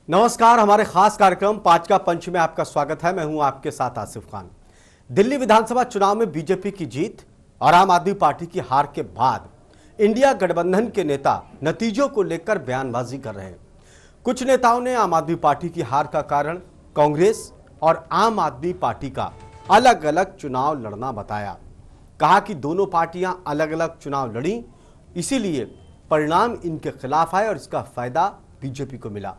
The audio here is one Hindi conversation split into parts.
नमस्कार, हमारे खास कार्यक्रम पांच का पंच में आपका स्वागत है। मैं हूं आपके साथ आसिफ खान। दिल्ली विधानसभा चुनाव में बीजेपी की जीत और आम आदमी पार्टी की हार के बाद इंडिया गठबंधन के नेता नतीजों को लेकर बयानबाजी कर रहे हैं। कुछ नेताओं ने आम आदमी पार्टी की हार का कारण कांग्रेस और आम आदमी पार्टी का अलग अलग चुनाव लड़ना बताया। कहा कि दोनों पार्टियां अलग अलग चुनाव लड़ी, इसीलिए परिणाम इनके खिलाफ आए और इसका फायदा बीजेपी को मिला।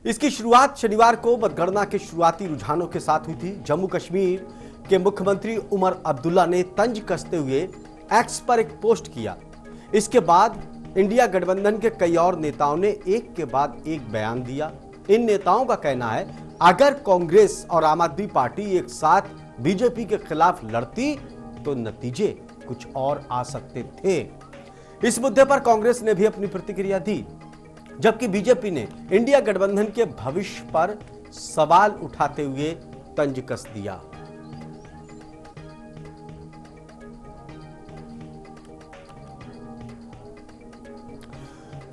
इसकी शुरुआत शनिवार को मतगणना के शुरुआती रुझानों के साथ हुई थी। जम्मू कश्मीर के मुख्यमंत्री उमर अब्दुल्ला ने तंज कसते हुए एक्स पर एक पोस्ट किया। इसके बाद इंडिया गठबंधन के कई और नेताओं ने एक के बाद एक बयान दिया। इन नेताओं का कहना है, अगर कांग्रेस और आम आदमी पार्टी एक साथ बीजेपी के खिलाफ लड़ती तो नतीजे कुछ और आ सकते थे। इस मुद्दे पर कांग्रेस ने भी अपनी प्रतिक्रिया दी, जबकि बीजेपी ने इंडिया गठबंधन के भविष्य पर सवाल उठाते हुए तंज कस दिया।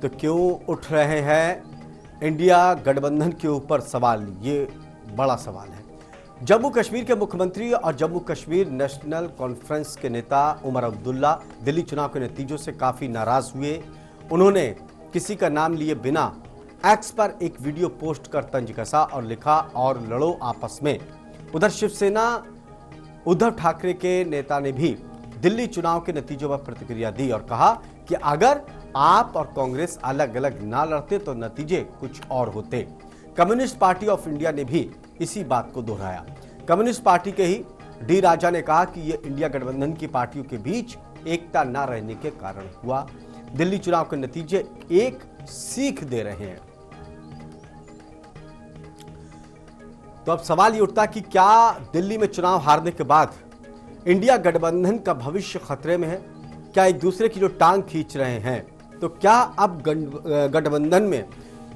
तो क्यों उठ रहे हैं इंडिया गठबंधन के ऊपर सवाल? ये बड़ा सवाल है। जम्मू कश्मीर के मुख्यमंत्री और जम्मू कश्मीर नेशनल कॉन्फ्रेंस के नेता उमर अब्दुल्ला दिल्ली चुनाव के नतीजों से काफी नाराज हुए। उन्होंने किसी का नाम लिए बिना एक्स पर एक वीडियो पोस्ट कर तंज कसा और लिखा, और लड़ो आपस में। उधर शिवसेना उद्धव ठाकरे के नेता ने भी दिल्ली चुनाव के नतीजों पर प्रतिक्रिया दी और कहा कि अगर आप और कांग्रेस अलग अलग ना लड़ते तो नतीजे कुछ और होते। कम्युनिस्ट पार्टी ऑफ इंडिया ने भी इसी बात को दोहराया। कम्युनिस्ट पार्टी के ही डी राजा ने कहा कि यह इंडिया गठबंधन की पार्टियों के बीच एकता न रहने के कारण हुआ। दिल्ली चुनाव के नतीजे एक सीख दे रहे हैं। तो अब सवाल ये उठता कि क्या दिल्ली में चुनाव हारने के बाद इंडिया गठबंधन का भविष्य खतरे में है? क्या एक दूसरे की जो टांग खींच रहे हैं, तो क्या अब गठबंधन में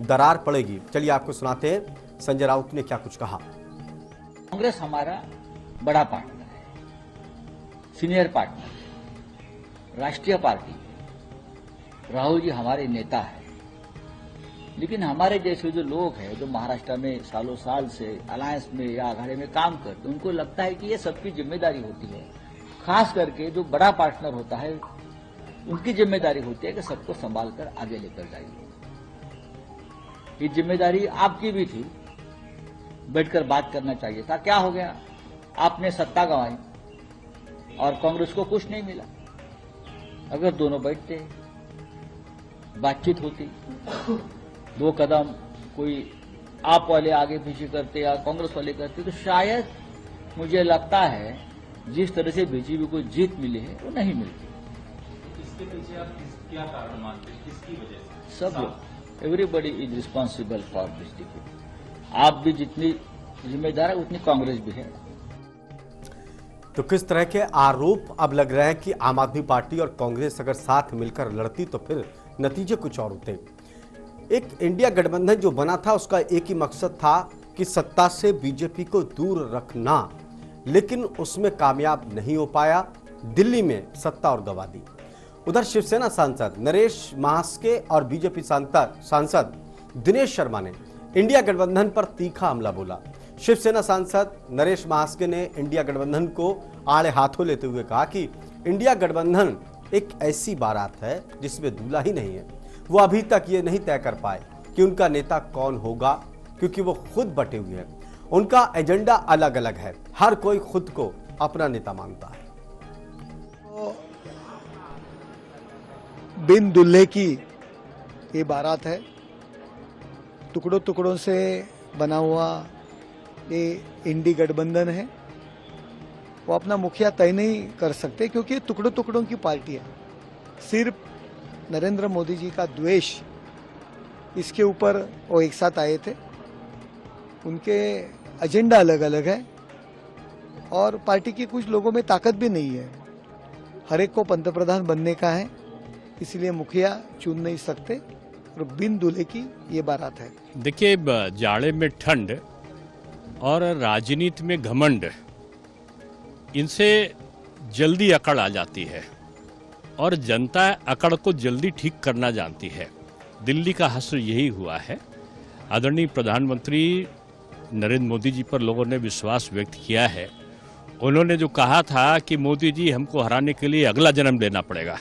दरार पड़ेगी? चलिए आपको सुनाते हैं संजय राउत ने क्या कुछ कहा। कांग्रेस हमारा बड़ा पार्टनर है, सीनियर पार्टनर, राष्ट्रीय पार्टी। राहुल जी हमारे नेता है, लेकिन हमारे जैसे जो लोग हैं जो महाराष्ट्र में सालों साल से अलायंस में या आघाड़ी में काम करते, उनको लगता है कि ये सबकी जिम्मेदारी होती है। खास करके जो बड़ा पार्टनर होता है उनकी जिम्मेदारी होती है कि सबको संभाल कर आगे लेकर जाइए। ये जिम्मेदारी आपकी भी थी, बैठकर बात करना चाहिए था। क्या हो गया? आपने सत्ता गंवाई और कांग्रेस को कुछ नहीं मिला। अगर दोनों बैठते, बातचीत होती, दो कदम कोई आप वाले आगे पीछे करते या कांग्रेस वाले करते, तो शायद मुझे लगता है जिस तरह से बीजेपी को जीत मिली है वो नहीं मिलती। इसके पीछे आप क्या कारण मानते हैं? किसकी वजह से? सब लोग, everybody is responsible for this defeat. आप भी जितनी जिम्मेदार है उतनी कांग्रेस भी है। तो किस तरह के आरोप अब लग रहे हैं कि आम आदमी पार्टी और कांग्रेस अगर साथ मिलकर लड़ती तो फिर नतीजे कुछ और होते। एक इंडिया गठबंधन जो बना था उसका एक ही मकसद था कि सत्ता से बीजेपी को दूर रखना, लेकिन उसमें कामयाब नहीं हो पाया। दिल्ली में सत्ता और गंवा दी। उधर शिवसेना सांसद नरेश महास्के और बीजेपी सांसद दिनेश शर्मा ने इंडिया गठबंधन पर तीखा हमला बोला। शिवसेना सांसद नरेश महास्के ने इंडिया गठबंधन को आड़े हाथों लेते हुए कहा कि इंडिया गठबंधन एक ऐसी बारात है जिसमें दूल्हा ही नहीं है। वो अभी तक ये नहीं तय कर पाए कि उनका नेता कौन होगा, क्योंकि वो खुद बटे हुए हैं। उनका एजेंडा अलग अलग है। हर कोई खुद को अपना नेता मानता है। तो बिन दुल्हे की ये बारात है। टुकड़ों टुकड़ों से बना हुआ ये इंडी गठबंधन है। वो अपना मुखिया तय नहीं कर सकते क्योंकि टुकड़ों टुकड़ों की पार्टी है। सिर्फ नरेंद्र मोदी जी का द्वेष, इसके ऊपर वो एक साथ आए थे। उनके एजेंडा अलग अलग है और पार्टी की कुछ लोगों में ताकत भी नहीं है। हर एक को पंतप्रधान बनने का है, इसलिए मुखिया चुन नहीं सकते और बिन दूल्हे की ये बारात है। देखिए, जाड़े में ठंड और राजनीति में घमंड, इनसे जल्दी अकड़ आ जाती है और जनता अकड़ को जल्दी ठीक करना जानती है। दिल्ली का हश्र यही हुआ है। आदरणीय प्रधानमंत्री नरेंद्र मोदी जी पर लोगों ने विश्वास व्यक्त किया है। उन्होंने जो कहा था कि मोदी जी हमको हराने के लिए अगला जन्म लेना पड़ेगा।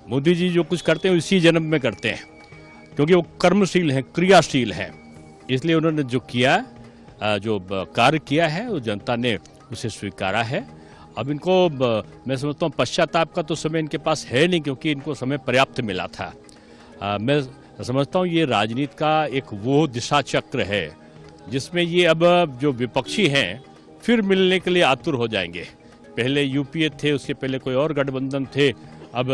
मोदी जी जो कुछ करते हैं इसी जन्म में करते हैं, क्योंकि वो कर्मशील हैं, क्रियाशील हैं। इसलिए उन्होंने जो किया, जो कार्य किया है, वो जनता ने उसे स्वीकारा है। अब इनको मैं समझता हूँ पश्चाताप का तो समय इनके पास है नहीं, क्योंकि इनको समय पर्याप्त मिला था। मैं समझता हूँ ये राजनीति का एक वो दिशा चक्र है जिसमें ये अब जो विपक्षी हैं फिर मिलने के लिए आतुर हो जाएंगे। पहले यूपीए थे, उसके पहले कोई और गठबंधन थे, अब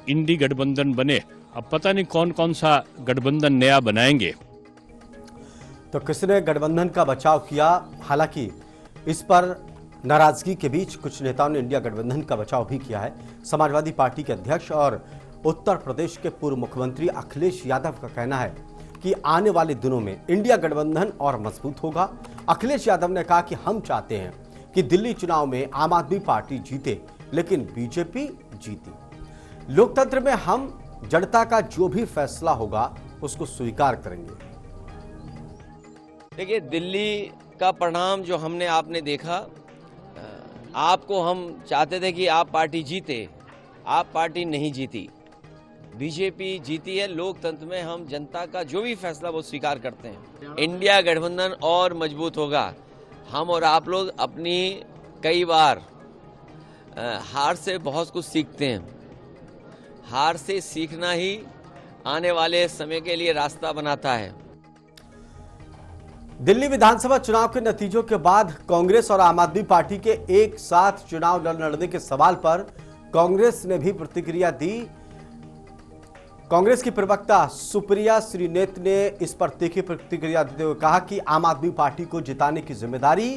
इंडी गठबंधन बने। अब पता नहीं कौन कौन सा गठबंधन नया बनाएंगे। तो किसने गठबंधन का बचाव किया? हालांकि इस पर नाराजगी के बीच कुछ नेताओं ने इंडिया गठबंधन का बचाव भी किया है। समाजवादी पार्टी के अध्यक्ष और उत्तर प्रदेश के पूर्व मुख्यमंत्री अखिलेश यादव का कहना है कि आने वाले दिनों में इंडिया गठबंधन और मजबूत होगा। अखिलेश यादव ने कहा कि हम चाहते हैं कि दिल्ली चुनाव में आम आदमी पार्टी जीते, लेकिन बीजेपी जीती। लोकतंत्र में हम जनता का जो भी फैसला होगा उसको स्वीकार करेंगे। देखिए, दिल्ली का परिणाम जो हमने आपने देखा, आपको हम चाहते थे कि आप पार्टी जीते, आप पार्टी नहीं जीती, बीजेपी जीती है। लोकतंत्र में हम जनता का जो भी फैसला वो स्वीकार करते हैं। इंडिया गठबंधन और मजबूत होगा। हम और आप लोग अपनी कई बार हार से बहुत कुछ सीखते हैं। हार से सीखना ही आने वाले समय के लिए रास्ता बनाता है। दिल्ली विधानसभा चुनाव के नतीजों के बाद कांग्रेस और आम आदमी पार्टी के एक साथ चुनाव लड़ने के सवाल पर कांग्रेस ने भी प्रतिक्रिया दी। कांग्रेस की प्रवक्ता सुप्रिया श्रीनेत ने इस पर तीखी प्रतिक्रिया देते हुए कहा कि आम आदमी पार्टी को जिताने की जिम्मेदारी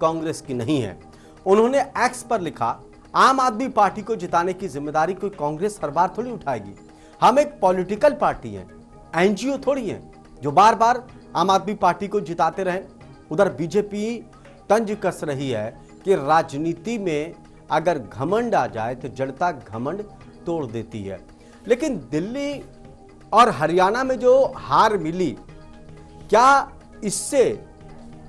कांग्रेस की नहीं है। उन्होंने एक्स पर लिखा, आम आदमी पार्टी को जिताने की जिम्मेदारी कोई कांग्रेस हर बार थोड़ी उठाएगी। हम एक पॉलिटिकल पार्टी हैं, एनजीओ थोड़ी हैं जो बार बार आम आदमी पार्टी को जिताते रहे। उधर बीजेपी तंज कस रही है कि राजनीति में अगर घमंड आ जाए तो जनता घमंड तोड़ देती है। लेकिन दिल्ली और हरियाणा में जो हार मिली, क्या इससे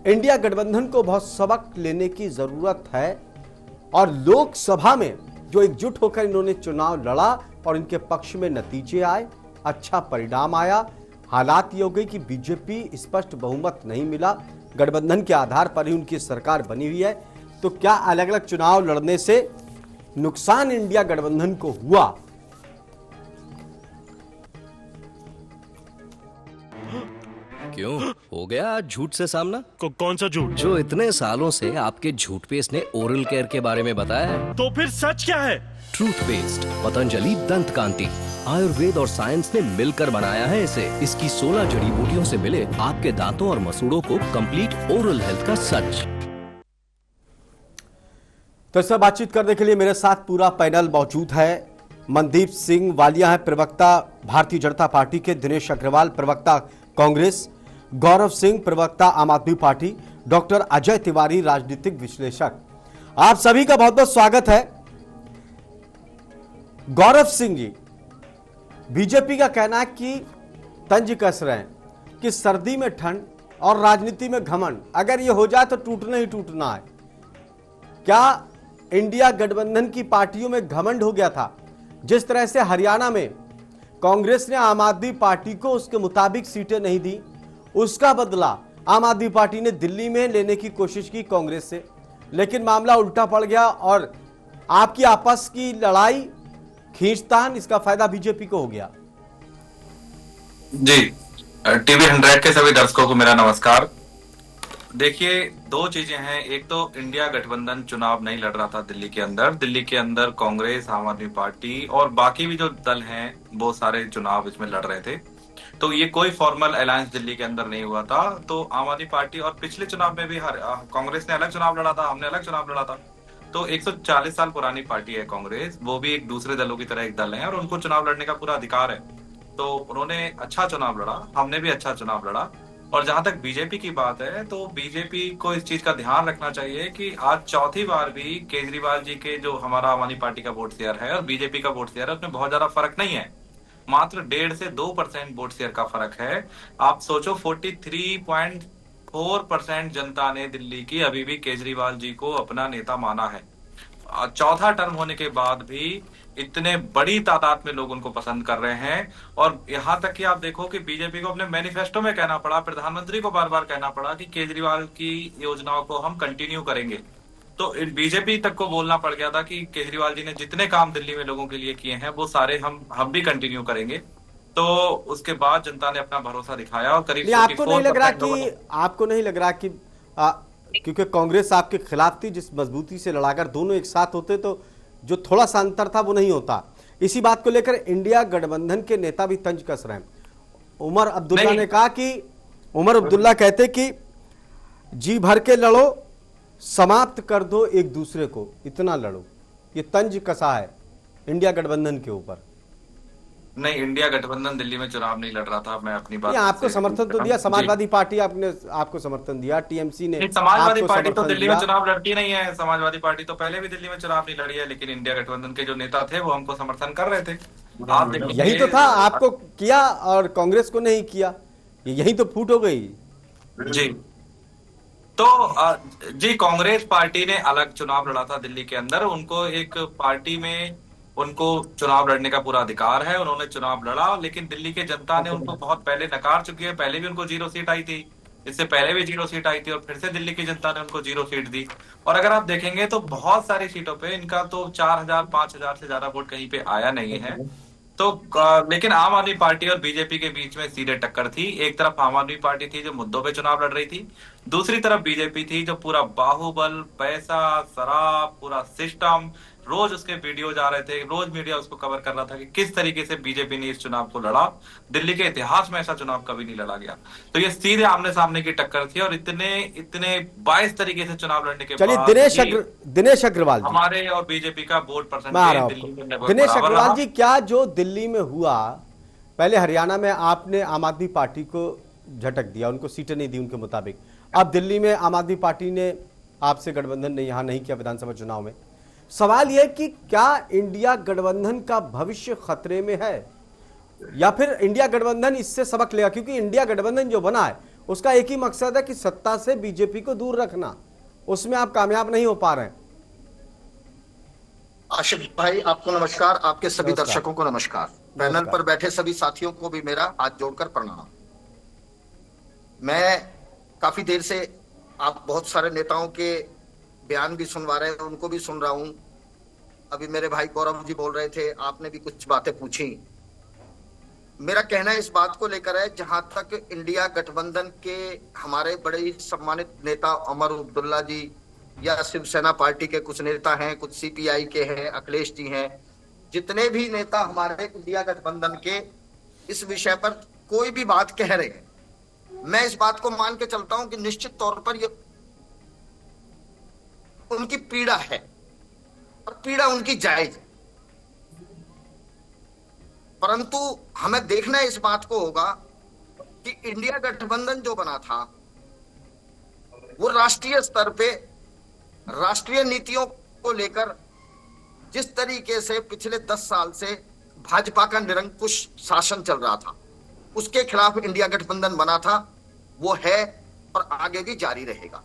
इंडिया गठबंधन को बहुत सबक लेने की जरूरत है? और लोकसभा में जो एकजुट होकर इन्होंने चुनाव लड़ा और इनके पक्ष में नतीजे आए, अच्छा परिणाम आया। हालात ये हो गई कि बीजेपी स्पष्ट बहुमत नहीं मिला, गठबंधन के आधार पर ही उनकी सरकार बनी हुई है। तो क्या अलग अलग चुनाव लड़ने से नुकसान इंडिया गठबंधन को हुआ? क्यों हो गया आज झूठ से सामना? कौन सा झूठ? जो इतने सालों से आपके झूठ पेस्ट ने ओरल केयर के बारे में बताया है। तो फिर सच क्या है? ट्रूथ पेस्ट, पतंजलि दंत कांति। आयुर्वेद और साइंस ने मिलकर बनाया है इसे। इसकी 16 जड़ी बूटियों से मिले आपके दांतों और मसूड़ों को कंप्लीट ओरल हेल्थ का सच। तो इससे बातचीत करने के लिए मेरे साथ पूरा पैनल मौजूद है। मनदीप सिंह वालिया है प्रवक्ता भारतीय जनता पार्टी के, दिनेश अग्रवाल प्रवक्ता कांग्रेस, गौरव सिंह प्रवक्ता आम आदमी पार्टी, डॉक्टर अजय तिवारी राजनीतिक विश्लेषक। आप सभी का बहुत बहुत स्वागत है। गौरव सिंह जी, बीजेपी का कहना है कि तंज कस रहे हैं कि सर्दी में ठंड और राजनीति में घमंड, अगर ये हो जाए तो टूटना ही टूटना है। क्या इंडिया गठबंधन की पार्टियों में घमंड हो गया था? जिस तरह से हरियाणा में कांग्रेस ने आम आदमी पार्टी को उसके मुताबिक सीटें नहीं दी, उसका बदला आम आदमी पार्टी ने दिल्ली में लेने की कोशिश की कांग्रेस से, लेकिन मामला उल्टा पड़ गया और आपकी आपस की लड़ाई, खींचतान, इसका फायदा बीजेपी को हो गया। जी, टीवी 100 के सभी दर्शकों को मेरा नमस्कार। देखिए, दो चीजें हैं। एक तो इंडिया गठबंधन चुनाव नहीं लड़ रहा था दिल्ली के अंदर। दिल्ली के अंदर कांग्रेस, आम आदमी पार्टी और बाकी भी जो दल हैं वो सारे चुनाव इसमें लड़ रहे थे। तो ये कोई फॉर्मल अलायंस दिल्ली के अंदर नहीं हुआ था। तो आम आदमी पार्टी और पिछले चुनाव में भी कांग्रेस ने अलग चुनाव लड़ा था, हमने अलग चुनाव लड़ा था। तो 140 साल पुरानी पार्टी है कांग्रेस, वो भी एक दूसरे दलों की तरह एक दल है और उनको चुनाव लड़ने का पूरा अधिकार है। तो उन्होंने अच्छा चुनाव लड़ा, हमने भी अच्छा चुनाव लड़ा। और जहां तक बीजेपी की बात है, तो बीजेपी को इस चीज का ध्यान रखना चाहिए कि आज चौथी बार भी केजरीवाल जी के जो हमारा आम आदमी पार्टी का वोट शेयर है और बीजेपी का वोट शेयर है, उसमें बहुत ज्यादा फर्क नहीं है। मात्र 1.5 से 2% वोट शेयर का फर्क है। आप सोचो 43.4% जनता ने दिल्ली की अभी भी केजरीवाल जी को अपना नेता माना है। चौथा टर्म होने के बाद भी इतने बड़ी तादाद में लोग उनको पसंद कर रहे हैं। और यहां तक कि आप देखो कि बीजेपी को अपने मैनिफेस्टो में कहना पड़ा, प्रधानमंत्री को बार बार कहना पड़ा कि केजरीवाल की योजनाओं को हम कंटिन्यू करेंगे। तो बीजेपी तक को बोलना पड़ गया था कि केजरीवाल जी ने जितने काम दिल्ली में लोगों के लिए किए हैं वो सारे हम भी कंटिन्यू करेंगे। तो उसके बाद जनता ने अपना भरोसा दिखाया और करीब आपको नहीं लग रहा कि क्योंकि कांग्रेस आपके खिलाफ थी, जिस मजबूती से लड़ाकर दोनों एक साथ होते तो जो थोड़ा सा अंतर था वो नहीं होता। इसी बात को लेकर इंडिया गठबंधन के नेता भी तंज कस रहे हैं। उमर अब्दुल्ला ने कहा कि उमर अब्दुल्ला कहते कि जी भर के लड़ो, समाप्त कर दो एक दूसरे को, इतना लड़ो। ये तंज कसा है इंडिया गठबंधन के ऊपर। नहीं, इंडिया गठबंधन दिल्ली में चुनाव नहीं लड़ रहा था। मैं अपनी बात आपको समर्थन तो दिया, समाजवादी पार्टी आपने आपको समर्थन दिया, टीएमसी ने। समाजवादी पार्टी तो दिल्ली में चुनाव लड़ती नहीं है। समाजवादी पार्टी तो पहले भी दिल्ली में चुनाव नहीं लड़ी है, लेकिन इंडिया गठबंधन के जो नेता थे वो हमको समर्थन कर रहे थे। आप यही तो था, आपको किया और कांग्रेस को नहीं किया, यही तो फूट हो गई। जी तो जी कांग्रेस पार्टी ने अलग चुनाव लड़ा था दिल्ली के अंदर। उनको एक पार्टी में उनको चुनाव लड़ने का पूरा अधिकार है, उन्होंने चुनाव लड़ा, लेकिन दिल्ली के जनता ने उनको बहुत पहले नकार चुकी है। पहले भी उनको 0 सीट आई थी, इससे पहले भी 0 सीट आई थी और फिर से दिल्ली की जनता ने उनको 0 सीट दी। और अगर आप देखेंगे तो बहुत सारी सीटों पे इनका तो 4000 5000 से ज्यादा वोट कहीं पे आया नहीं है। तो लेकिन आम आदमी पार्टी और बीजेपी के बीच में सीधे टक्कर थी। एक तरफ आम आदमी पार्टी थी जो मुद्दों पे चुनाव लड़ रही थी, दूसरी तरफ बीजेपी थी जो पूरा बाहुबल, पैसा, शराब, पूरा सिस्टम, रोज उसके वीडियो जा रहे थे, रोज मीडिया उसको कवर कर रहा था कि किस तरीके से बीजेपी ने इस चुनाव को लड़ा। दिल्ली के इतिहास में ऐसा चुनाव कभी नहीं लड़ा गया। तो ये सीधे आमने सामने की टक्कर थी और इतने 22 तरीके से चुनाव लड़ने के बाद दिनेश अग्रवाल जी, हमारे और बीजेपी का वोट परसेंटेज दिल्ली में दिनेश अग्रवाल जी, क्या जो दिल्ली में हुआ, पहले हरियाणा में आपने आम आदमी पार्टी को झटक दिया, उनको सीटें नहीं दी उनके मुताबिक, अब दिल्ली में आम आदमी पार्टी ने आपसे गठबंधन ने यहां नहीं किया विधानसभा चुनाव में। सवाल यह कि क्या इंडिया गठबंधन का भविष्य खतरे में है या फिर इंडिया गठबंधन इससे सबक लेगा? क्योंकि इंडिया गठबंधन जो बना है उसका एक ही मकसद है कि सत्ता से बीजेपी को दूर रखना, उसमें आप कामयाब नहीं हो पा रहे हैं। आशिफ भाई आपको नमस्कार, आपके सभी दर्शकों को नमस्कार, पैनल पर बैठे सभी साथियों को भी मेरा हाथ जोड़कर प्रणाम। मैं काफी देर से आप बहुत सारे नेताओं के बयान भी सुनवा रहे हैं, उनको भी सुन रहा हूं। अभी मेरे भाई गौरव जी बोल रहे थे, आपने भी कुछ बातें पूछी। मेरा कहना इस बात को लेकर है, जहां तक इंडिया गठबंधन के हमारे बड़े ही सम्मानित नेता उमर अब्दुल्ला जी या शिवसेना पार्टी के कुछ नेता हैं, कुछ सीपीआई के हैं, अखिलेश जी हैं, जितने भी नेता हमारे इंडिया गठबंधन के इस विषय पर कोई भी बात कह रहे हैं, मैं इस बात को मान के चलता हूं कि निश्चित तौर पर ये उनकी पीड़ा है और पीड़ा उनकी जायज है। परंतु हमें देखना इस बात को होगा कि इंडिया गठबंधन जो बना था वो राष्ट्रीय स्तर पे राष्ट्रीय नीतियों को लेकर जिस तरीके से पिछले 10 साल से भाजपा का निरंकुश शासन चल रहा था, उसके खिलाफ इंडिया गठबंधन बना था, वो है और आगे भी जारी रहेगा।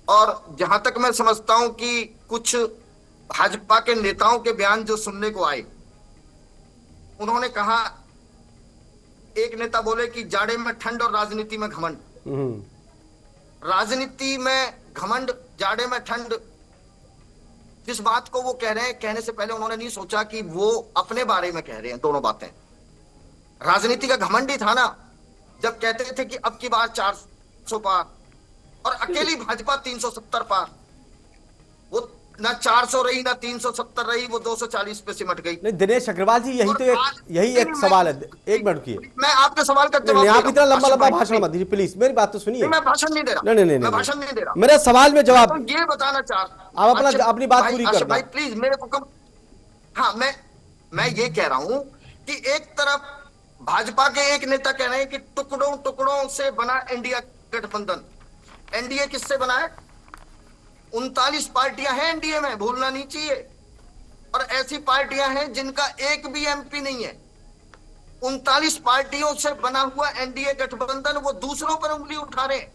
और जहां तक मैं समझता हूं कि कुछ भाजपा के नेताओं के बयान जो सुनने को आए, उन्होंने कहा, एक नेता बोले कि जाड़े में ठंड और राजनीति में घमंड। राजनीति में घमंड, जाड़े में ठंड, जिस बात को वो कह रहे हैं, कहने से पहले उन्होंने नहीं सोचा कि वो अपने बारे में कह रहे हैं। दोनों बातें, राजनीति का घमंड ही था ना जब कहते थे कि अब की बार 400 पार और अकेली भाजपा 370 पार। वो ना 400 रही ना 370 रही, वो 240 पे सिमट गई। नहीं दिनेश अग्रवाल जी, यही एक सवाल है। एक मिनट रुकिए, मैं आपके सवाल का जवाब, आप इतना लंबा भाषण मत दीजिए प्लीज, मेरी बात तो सुनिए। मैं भाषण नहीं दे रहा, नहीं, मैं भाषण नहीं दे रहा, मेरे सवाल में जवाब, तो ये बताना चाह रहा, आप अपनी बात पूरी कर भाई प्लीज मेरे को कम। हाँ, मैं ये कह रहा हूं कि एक तरफ भाजपा के एक नेता कह रहे हैं कि टुकड़ों टुकड़ों से बना इंडिया गठबंधन। एनडीए किससे बना है? 39 पार्टियां हैं एनडीए में, भूलना नहीं चाहिए। और ऐसी पार्टियां हैं जिनका एक भी एमपी नहीं है, 39 पार्टियों से बना हुआ एनडीए गठबंधन वो दूसरों पर उंगली उठा रहे हैं।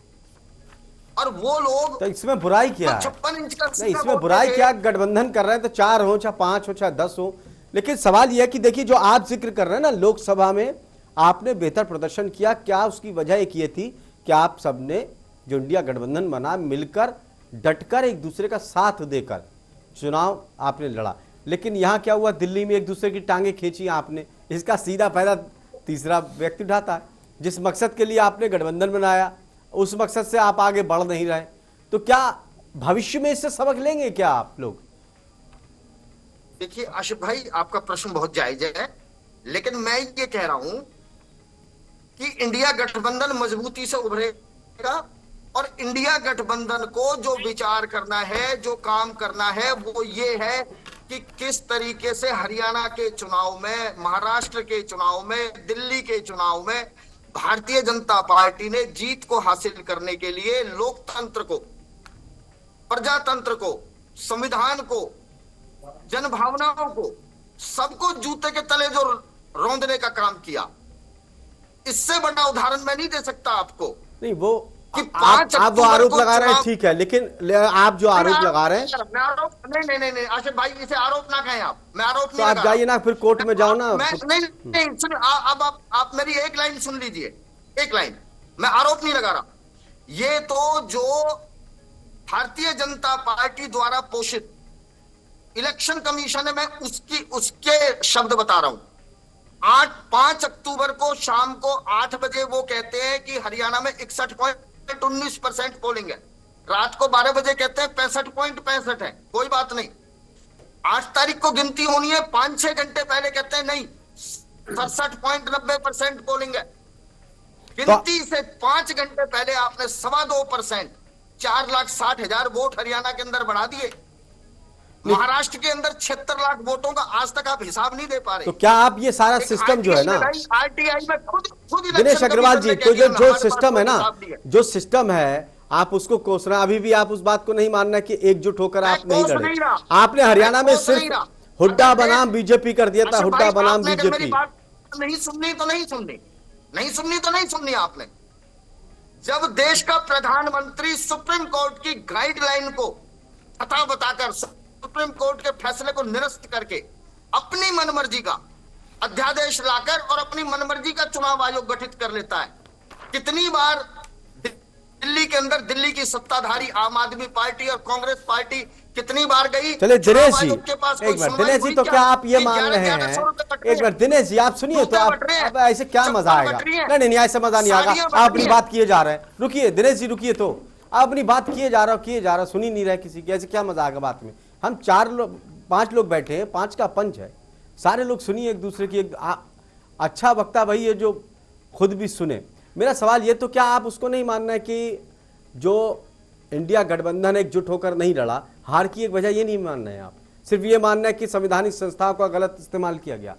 और वो लोग तो इसमें बुराई क्या है? 56 इंच का नहीं, इसमें बुराई क्या? गठबंधन कर रहे हैं तो 4 हो, चाहे 5 हो, चाहे 10 हो। लेकिन सवाल यह है कि देखिए, जो आप जिक्र कर रहे हैं ना, लोकसभा में आपने बेहतर प्रदर्शन किया, क्या उसकी वजह एक ये थी कि आप सबने जो इंडिया गठबंधन बना, मिलकर डटकर एक दूसरे का साथ देकर चुनाव आपने लड़ा। लेकिन यहां क्या हुआ? दिल्ली में एक दूसरे की टांगे खींची आपने। इसका सीधा फायदा तीसरा व्यक्ति उठाता है। जिस मकसद के लिए आपने गठबंधन बनाया, उस मकसद से आप आगे बढ़ नहीं रहे। तो क्या भविष्य में इससे सबक लेंगे क्या आप लोग? देखिए आशिफ भाई, आपका प्रश्न बहुत जायज है, लेकिन मैं ये कह रहा हूं कि इंडिया गठबंधन मजबूती से उभरेगा। और इंडिया गठबंधन को जो विचार करना है, जो काम करना है, वो ये है कि किस तरीके से हरियाणा के चुनाव में, महाराष्ट्र के चुनाव में, दिल्ली के चुनाव में भारतीय जनता पार्टी ने जीत को हासिल करने के लिए लोकतंत्र को, प्रजातंत्र को, संविधान को, जनभावनाओं को, सबको जूते के तले जो रौंदने का काम किया। इससे बड़ा उदाहरण मैं नहीं दे सकता आपको। नहीं, वो कि आप वो आरोप लगा रहे हैं, ठीक है, लेकिन आप जो आरोप लगा रहे हैं, मैं आरोप नहीं आशिफ भाई, इसे आरोप ना कहें आप। मैं आरोप तो नहीं आप लगा जाइए ना, फिर कोर्ट में जाओ ना। नहीं सुन, अब आप मेरी एक लाइन सुन लीजिए, एक लाइन। मैं आरोप नहीं लगा रहा। ये तो जो भारतीय जनता पार्टी द्वारा पोषित इलेक्शन कमीशन है, मैं उसके शब्द बता रहा हूं। 5 अक्टूबर को शाम को 8 बजे वो कहते हैं कि हरियाणा में 61.19% पोलिंग है। रात को 12 बजे कहते हैं 65.65 है। कोई बात नहीं। 8 तारीख को गिनती होनी है, 5-6 घंटे पहले कहते हैं नहीं 67.90% पोलिंग है। गिनती से 5 घंटे पहले आपने 2.25%, 4,60,000 वोट हरियाणा के अंदर बढ़ा दिए। महाराष्ट्र के अंदर 76 लाख वोटों का आज तक आप हिसाब नहीं दे पा रहे। तो क्या आप ये सारा सिस्टम जो है ना, आरटीआई में खुद दिनेश अग्रवाल जी, तो जो सिस्टम है ना, जो सिस्टम है, आप उसको कोस रहे हैं। अभी भी आप उस बात को नहीं मानना कि एकजुट होकर आप नहीं लड़े। आपने हरियाणा में सिर्फ हुड्डा बनाम बीजेपी कर दिया था, हुड्डा बनाम बीजेपी। नहीं सुननी तो नहीं सुननी, नहीं सुननी तो नहीं सुननी आपने। जब देश का प्रधानमंत्री सुप्रीम कोर्ट की गाइडलाइन को हटा बताकर, सुप्रीम कोर्ट के फैसले को निरस्त करके अपनी मनमर्जी का अध्यादेश लाकर और अपनी मनमर्जी का चुनाव आयोग गठित कर लेता है। कितनी बार दिल्ली के अंदर दिल्ली की सत्ताधारी आम आदमी पार्टी और कांग्रेस पार्टी कितनी बार गई। चले दिनेश जी, एक बार दिनेश जी, तो क्या आप ये मान रहे हैं, एक बार दिनेश जी आप सुनिए, तो आप ऐसे क्या मजा आएगा? नहीं, ऐसे मजा नहीं आएगा। आप अपनी बात किए जा रहे हैं। रुकिए दिनेश जी, रुकिए। तो आप अपनी बात किए जा रहे हो, सुनी नहीं रहे किसी की। ऐसे क्या मजा आएगा बात में? हम 5 लोग बैठे हैं, 5 का पंच है, सारे लोग सुनिए एक दूसरे की। अच्छा वक्ता भाई है जो खुद भी सुने। मेरा सवाल ये, तो क्या आप उसको नहीं मानना है कि जो इंडिया गठबंधन एकजुट होकर नहीं लड़ा, हार की एक वजह ये नहीं मानना है आप? सिर्फ ये मानना है कि संवैधानिक संस्थाओं का गलत इस्तेमाल किया गया,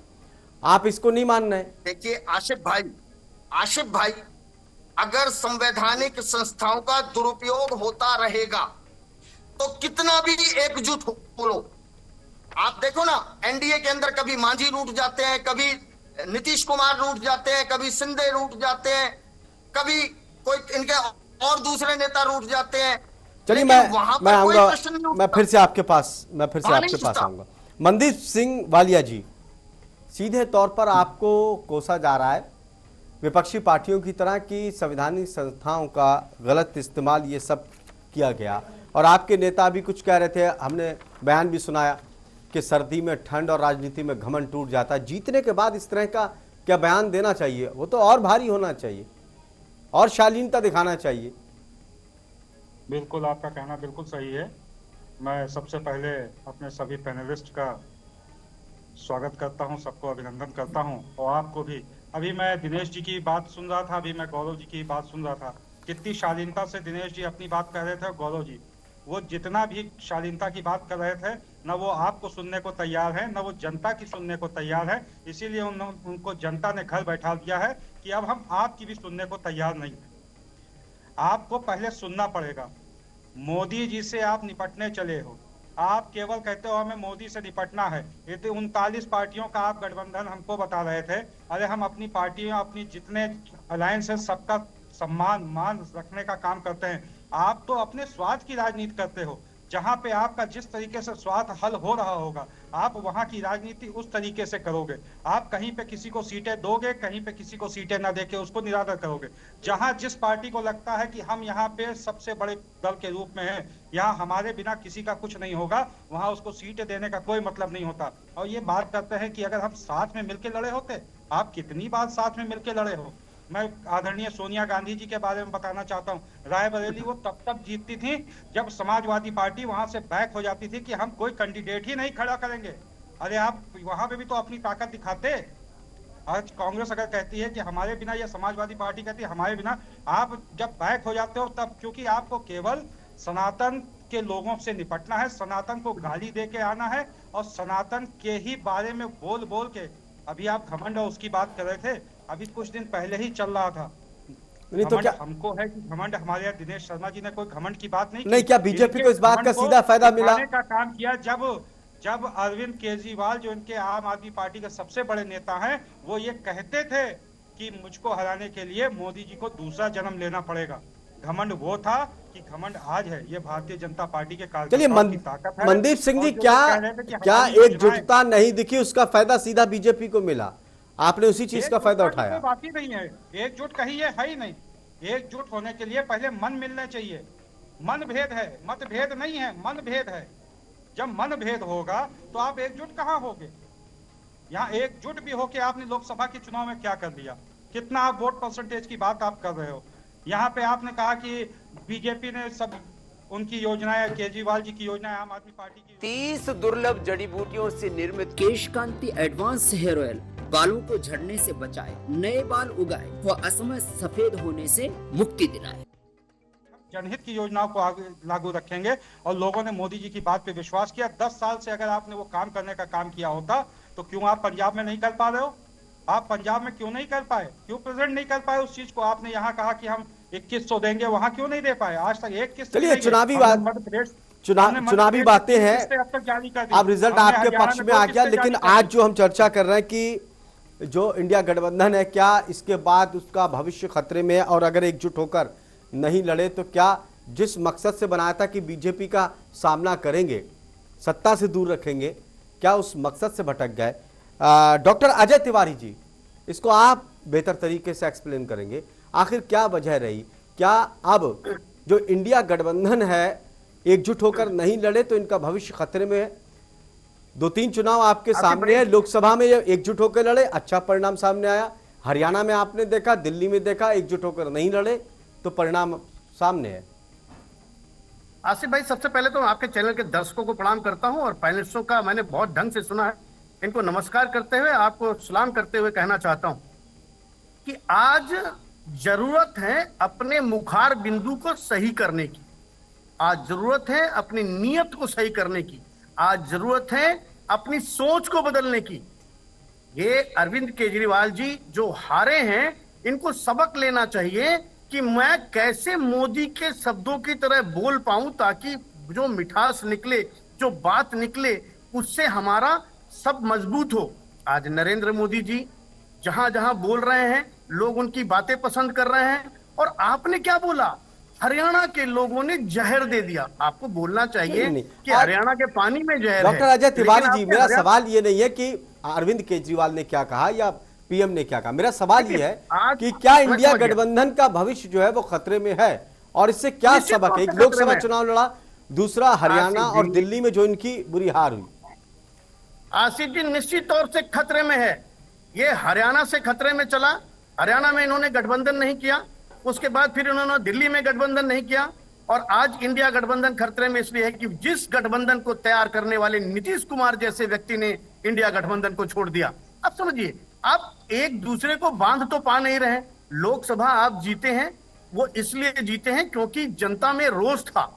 आप इसको नहीं मानना है? देखिए आशिफ भाई, अगर संवैधानिक संस्थाओं का दुरुपयोग होता रहेगा तो कितना भी एकजुट हो लो, आप देखो ना, एनडीए के अंदर कभी मांझी रूठ जाते हैं, कभी नीतीश कुमार रूठ जाते हैं, कभी शिंदे रूठ जाते हैं, कभी कोई इनके और दूसरे नेता रूठ जाते हैं। चलिए मैं आऊंगा, मैं फिर से आपके पास आऊंगा। मनदीप सिंह वालिया जी, सीधे तौर पर आपको कोसा जा रहा है विपक्षी पार्टियों की तरह की संवैधानिक संस्थाओं का गलत इस्तेमाल, ये सब किया गया। और आपके नेता भी कुछ कह रहे थे, हमने बयान भी सुनाया कि सर्दी में ठंड और राजनीति में घमंड टूट जाता है। जीतने के बाद इस तरह का क्या बयान देना चाहिए? वो तो और भारी होना चाहिए और शालीनता दिखाना चाहिए। बिल्कुल, आपका कहना बिल्कुल सही है। मैं सबसे पहले अपने सभी पैनलिस्ट का स्वागत करता हूं, सबको अभिनंदन करता हूं, और आपको भी। अभी मैं दिनेश जी की बात सुन रहा था, अभी मैं गौरव जी की बात सुन रहा था। कितनी शालीनता से दिनेश जी अपनी बात कर रहे थे। गौरव जी, वो जितना भी शालीनता की बात कर रहे थे, न वो आपको सुनने को तैयार है, न वो जनता की सुनने को तैयार है। इसीलिए उनको जनता ने घर बैठा दिया है कि अब हम आपकी भी सुनने को तैयार नहीं है। आपको पहले सुनना पड़ेगा। मोदी जी से आप निपटने चले हो, आप केवल कहते हो हमें मोदी से निपटना है। ये तो 39 पार्टियों का आप गठबंधन हमको बता रहे थे। अरे हम अपनी पार्टियों, अपनी जितने अलायंस है, सबका सम्मान मान रखने का काम करते हैं। आप तो अपने स्वार्थ की राजनीति करते हो। जहां पे आपका जिस तरीके से स्वार्थ हल हो रहा होगा, आप वहां की राजनीति उस तरीके से करोगे। आप कहीं पे किसी को सीटें दोगे, कहीं पे किसी को सीटें ना देके उसको निरादर करोगे। जहां जिस पार्टी को लगता है कि हम यहाँ पे सबसे बड़े दल के रूप में हैं, यहाँ हमारे बिना किसी का कुछ नहीं होगा, वहां उसको सीटें देने का कोई मतलब नहीं होता। और ये बात करते हैं कि अगर हम साथ में मिलकर लड़े होते, आप कितनी बार साथ में मिलकर लड़े हो। मैं आदरणीय सोनिया गांधी जी के बारे में बताना चाहता हूँ। रायबरेली वो तब तक जीतती थी जब समाजवादी पार्टी वहां से बैक हो जाती थी कि हम कोई कैंडिडेट ही नहीं खड़ा करेंगे। अरे आप वहां पे भी तो अपनी ताकत दिखाते। आज कांग्रेस अगर कहती है कि हमारे बिना, या समाजवादी पार्टी कहती है हमारे बिना, आप जब बैक हो जाते हो तब, क्योंकि आपको केवल सनातन के लोगों से निपटना है, सनातन को गाली दे के आना है और सनातन के ही बारे में बोल बोल के। अभी आप घमंड और उसकी बात कर रहे थे, अभी कुछ दिन पहले ही चल रहा था। नहीं तो क्या हमको है कि घमंड, हमारे यहाँ दिनेश शर्मा जी ने कोई घमंड की बात नहीं नहीं, क्या बीजेपी को इस बात का सीधा फायदा मिला? का काम किया जब अरविंद केजरीवाल, जो इनके आम आदमी पार्टी के सबसे बड़े नेता हैं, वो ये कहते थे कि मुझको हराने के लिए मोदी जी को दूसरा जन्म लेना पड़ेगा। घमंड वो था कि घमंड आज है। ये भारतीय जनता पार्टी के कार्यकर्ताओं की ताकत है। मनदीप सिंह जी, क्या एकजुटता नहीं दिखी, उसका फायदा सीधा बीजेपी को मिला? आपने उसी चीज का फायदा उठाया। बात ही नहीं है, एकजुट कहीं है ही नहीं। एकजुट होने के लिए पहले मन मिलना चाहिए। मन भेद है, मतभेद नहीं है, मन भेद है। जब मन भेद होगा तो आप एकजुट कहाँ होगे? यहाँ एकजुट भी होके आपने लोकसभा के चुनाव में क्या कर दिया? कितना आप वोट परसेंटेज की बात आप कर रहे हो? यहाँ पे आपने कहा कि बीजेपी ने सब उनकी योजनाएं, केजरीवाल जी की योजनाएं, आम आदमी पार्टी की 30 दुर्लभ जड़ी बूटियों से निर्मित केश कांति एडवांस हेयर ऑयल बालों को झड़ने से बचाए, नए बाल उगाए व असमय सफेद होने से मुक्ति दिलाए। जनहित की योजनाओं को आगे लागू रखेंगे और लोगों ने मोदी जी की बात पे विश्वास किया। 10 साल से अगर आपने वो काम करने का काम किया होता तो क्यों आप पंजाब में नहीं कर पा रहे हो? आप पंजाब में क्यों नहीं कर पाए? क्यों प्रेजेंट नहीं कर पाए उस चीज को? आपने यहाँ कहा कि हम 2100 देंगे, वहां क्यों नहीं दे पाए? आज तक एक किस्त। चलिए, चुनावी बातें हैं, अब रिजल्ट आपके पक्ष में आ गया। लेकिन आज जो हम चर्चा कर रहे हैं कि जो इंडिया गठबंधन है, क्या इसके बाद उसका भविष्य खतरे में है? और अगर एकजुट होकर नहीं लड़े तो क्या जिस मकसद से बनाया था कि बीजेपी का सामना करेंगे, सत्ता से दूर रखेंगे, क्या उस मकसद से भटक गए? डॉक्टर अजय तिवारी जी, इसको आप बेहतर तरीके से एक्सप्लेन करेंगे, आखिर क्या वजह रही? क्या अब जो इंडिया गठबंधन है एकजुट होकर नहीं लड़े तो इनका भविष्य खतरे में है? 2-3 चुनाव आपके सामने है। लोकसभा में एकजुट होकर लड़े, अच्छा परिणाम सामने आया। हरियाणा में आपने देखा, दिल्ली में देखा, एकजुट होकर नहीं लड़े तो परिणाम सामने है। आसिफ भाई, सबसे पहले तो आपके चैनल के दर्शकों को प्रणाम करता हूं और पैनलिस्टों का मैंने बहुत ढंग से सुना है। इनको नमस्कार करते हुए, आपको सलाम करते हुए कहना चाहता हूं कि आज जरूरत है अपने मुखार बिंदु को सही करने की। आज जरूरत है अपनी नीयत को सही करने की। आज जरूरत है अपनी सोच को बदलने की। ये अरविंद केजरीवाल जी जो हारे हैं, इनको सबक लेना चाहिए कि मैं कैसे मोदी के शब्दों की तरह बोल पाऊं ताकि जो मिठास निकले, जो बात निकले, उससे हमारा सब मजबूत हो। आज नरेंद्र मोदी जी जहां जहां बोल रहे हैं, लोग उनकी बातें पसंद कर रहे हैं। और आपने क्या बोला? हरियाणा के लोगों ने जहर दे दिया। आपको बोलना चाहिए कि हरियाणा के पानी में जहर है। डॉक्टर अजय तिवारी जी, मेरा सवाल ये नहीं है कि अरविंद केजरीवाल ने क्या कहा या पीएम ने क्या कहा। मेरा सवाल ये है कि क्या इंडिया गठबंधन का भविष्य जो है वो खतरे में है और इससे क्या सबक है? एक लोकसभा चुनाव लड़ा, दूसरा हरियाणा और दिल्ली में जो इनकी बुरी हार हुई। आसिफ जी, निश्चित तौर से खतरे में है। ये हरियाणा से खतरे में चला। हरियाणा में इन्होंने गठबंधन नहीं किया, उसके बाद फिर इन्होंने दिल्ली में गठबंधन नहीं किया और आज इंडिया गठबंधन खतरे में इसलिए है कि जिस गठबंधन को तैयार करने वाले नीतीश कुमार जैसे व्यक्ति ने इंडिया गठबंधन को छोड़ दिया। अब समझिए, आप एक दूसरे को बांध तो पा नहीं रहे। लोकसभा आप जीते हैं, वो इसलिए जीते हैं क्योंकि जनता में रोष था,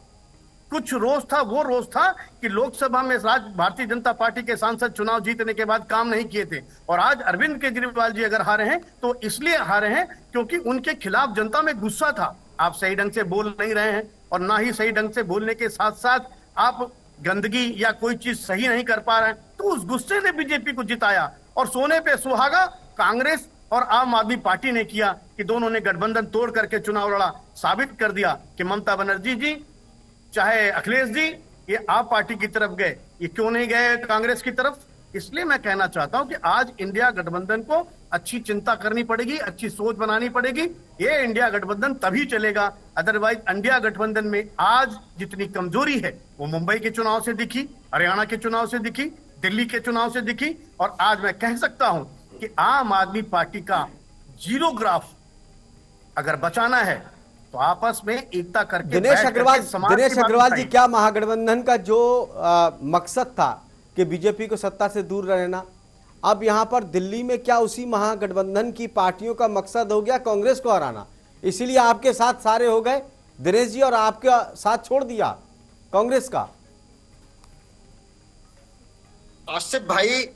कुछ रोष था। वो रोष था कि लोकसभा में भारतीय जनता पार्टी के सांसद चुनाव जीतने के बाद काम नहीं किए थे। और आज अरविंद केजरीवाल जी अगर हारे हैं तो इसलिए हारे हैं क्योंकि उनके खिलाफ जनता में गुस्सा था। आप सही ढंग से बोल नहीं रहे हैं और ना ही सही ढंग से बोलने के साथ साथ आप गंदगी या कोई चीज सही नहीं कर पा रहे हैं, तो उस गुस्से ने बीजेपी को जिताया। और सोने पे सुहागा कांग्रेस और आम आदमी पार्टी ने किया कि दोनों ने गठबंधन तोड़ करके चुनाव लड़ा, साबित कर दिया कि ममता बनर्जी जी चाहे अखिलेश जी ये आप पार्टी की तरफ गए, ये क्यों नहीं गए कांग्रेस की तरफ। इसलिए मैं कहना चाहता हूं कि आज इंडिया गठबंधन को अच्छी चिंता करनी पड़ेगी, अच्छी सोच बनानी पड़ेगी। ये इंडिया गठबंधन तभी चलेगा, अदरवाइज इंडिया गठबंधन में आज जितनी कमजोरी है वो मुंबई के चुनाव से दिखी, हरियाणा के चुनाव से दिखी, दिल्ली के चुनाव से दिखी। और आज मैं कह सकता हूं कि आम आदमी पार्टी का जीरो ग्राफ अगर बचाना है तो आपस में एकता करके दिनेश अग्रवाल जी, क्या महागठबंधन का जो मकसद था कि बीजेपी को सत्ता से दूर रहना, अब यहां पर दिल्ली में क्या उसी महागठबंधन की पार्टियों का मकसद हो गया कांग्रेस को हराना? इसीलिए आपके साथ सारे हो गए दिनेश जी और आपका साथ छोड़ दिया कांग्रेस का। आसिफ भाई,